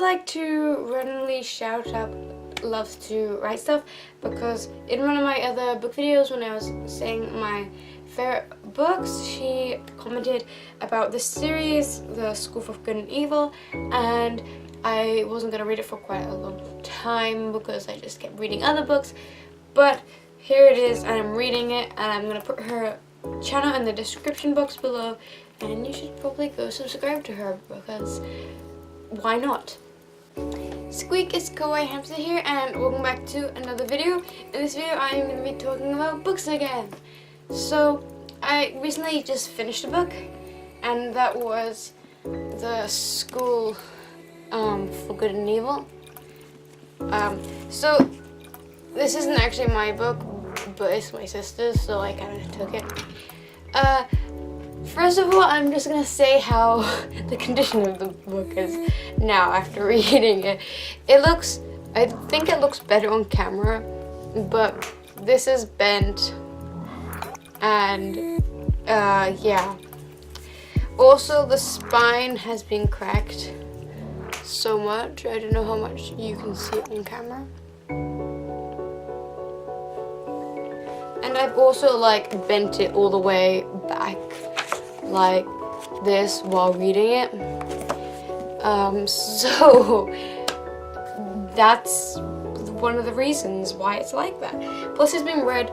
like to randomly shout out Loves to Write Stuff, because in one of my other book videos when I was saying my favorite books, she commented about this series, The School for Good and Evil, and I wasn't going to read it for quite a long time because I just kept reading other books, but here it is and I'm reading it, and I'm going to put her channel in the description box below, and you should probably go subscribe to her because why not? Squeak, it's Kawaii Hamster here, and welcome back to another video. In this video I am going to be talking about books again. So I recently just finished a book, and that was The School for Good and Evil. So this isn't actually my book, but it's my sister's, so I kind of took it. First of all, I'm just gonna say how the condition of the book is now after reading it. I think it looks better on camera, but this is bent, and yeah. Also, the spine has been cracked so much. I don't know how much you can see it on camera. And I've also bent it all the way back like this while reading it. So that's one of the reasons why it's like that. Plus it's been read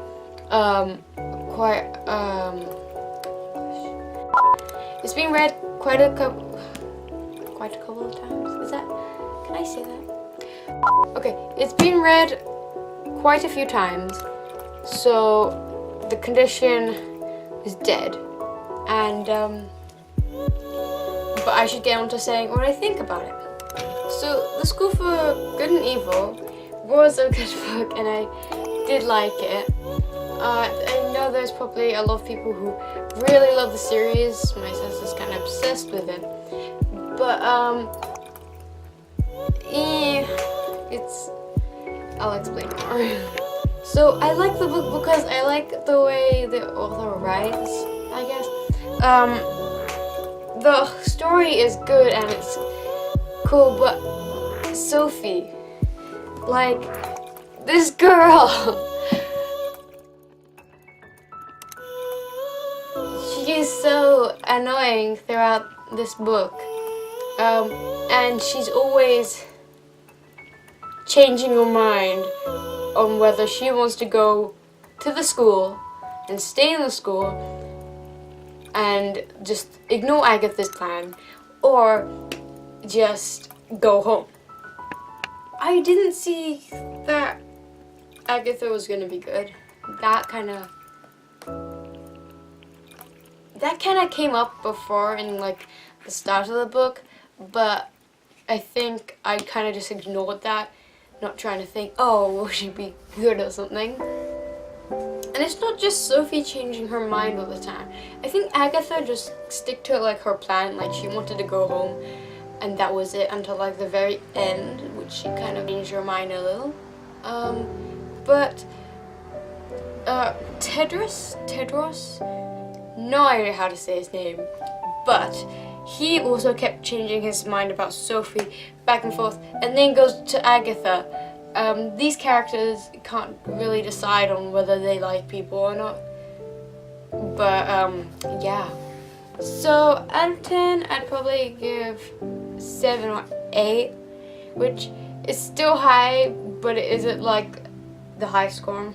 it's been read quite a couple of times. Is that, can I say that? Okay, it's been read quite a few times, so the condition is dead. And but I should get on to saying what I think about it. So The School for Good and Evil was a good book, and I did like it. I know there's probably a lot of people who really love the series. My sister's kind of obsessed with it, but I'll explain more. So I like the book because I like the way the author writes, I guess. The story is good and it's cool, but Sophie, this girl, she is so annoying throughout this book, and she's always changing her mind on whether she wants to go to the school and stay in the school and just ignore Agatha's plan, or just go home. I didn't see that Agatha was gonna be good. That kind of came up before in the start of the book, but I think I kind of just ignored that, not trying to think, oh, will she be good or something. And it's not just Sophie changing her mind all the time. I think Agatha just stick to her plan, she wanted to go home, and that was it until the very end, which she kind of changed her mind a little. But Tedros, no idea how to say his name, but he also kept changing his mind about Sophie back and forth, and then goes to Agatha. These characters can't really decide on whether they like people or not, but yeah. So out of 10, I'd probably give 7 or 8, which is still high, but it isn't the high score.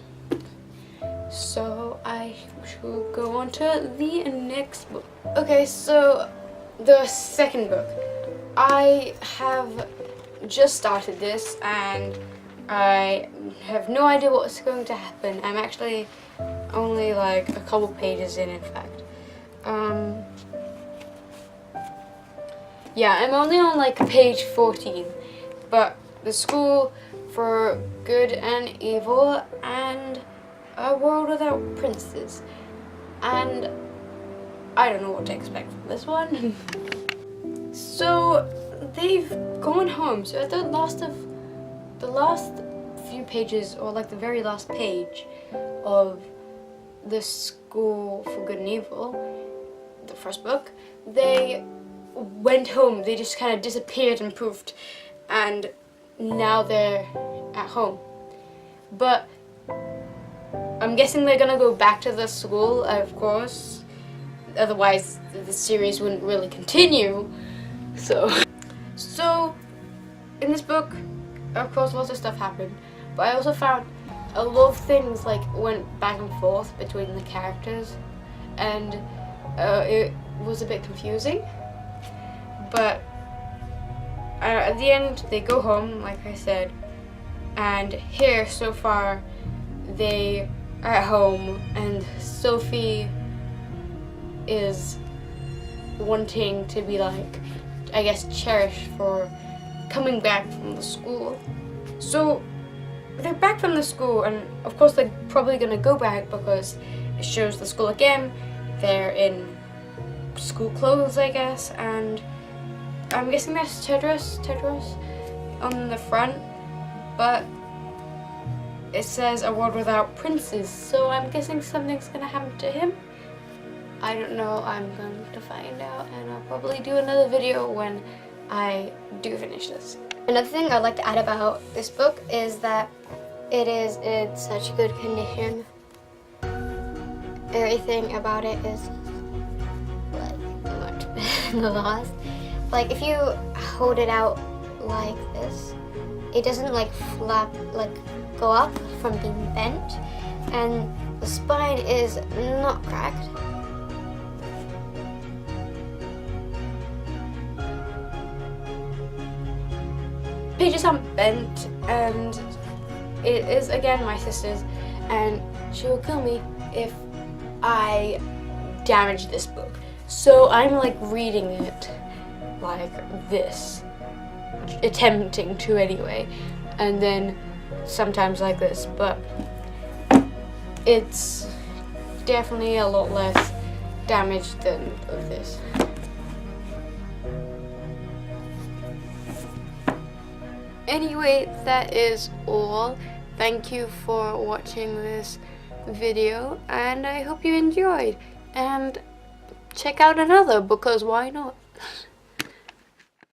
So I should go on to the next book. Okay, so the second book. I have just started this, and I have no idea what's going to happen. I'm actually only a couple pages in fact. Yeah, I'm only on page 14, but The School for Good and Evil and A World Without Princes. And I don't know what to expect from this one. So they've gone home. So at the last few pages, or the very last page of The School for Good and Evil, the first book, they went home. They just kind of disappeared and poofed. and now they're at home. But I'm guessing they're gonna go back to the school, of course. Otherwise, the series wouldn't really continue. So in this book, of course, lots of stuff happened. But I also found a lot of things like went back and forth between the characters, and it was a bit confusing. But at the end, they go home, like I said, and here so far they are at home, and Sophie is wanting to be like, I guess, cherished for coming back from the school. So they're back from the school, and of course they're probably gonna go back because it shows the school again. They're in school clothes, I guess, and I'm guessing that's Tedros on the front, but it says a world without princes, so I'm guessing something's gonna happen to him. I don't know, I'm going to find out, and I'll probably do another video when I do finish this. Another thing I'd like to add about this book is that it is in such good condition. Everything about it is like much better than the last. Like if you hold it out like this, it doesn't like flap, like go up from being bent, and the spine is not cracked. Pages aren't bent, and it is again my sister's, and she will kill me if I damage this book. So I'm like reading it like this, attempting to anyway, and then sometimes like this, but it's definitely a lot less damage than of this. Anyway, that is all. Thank you for watching this video, and I hope you enjoyed, and check out another because why not?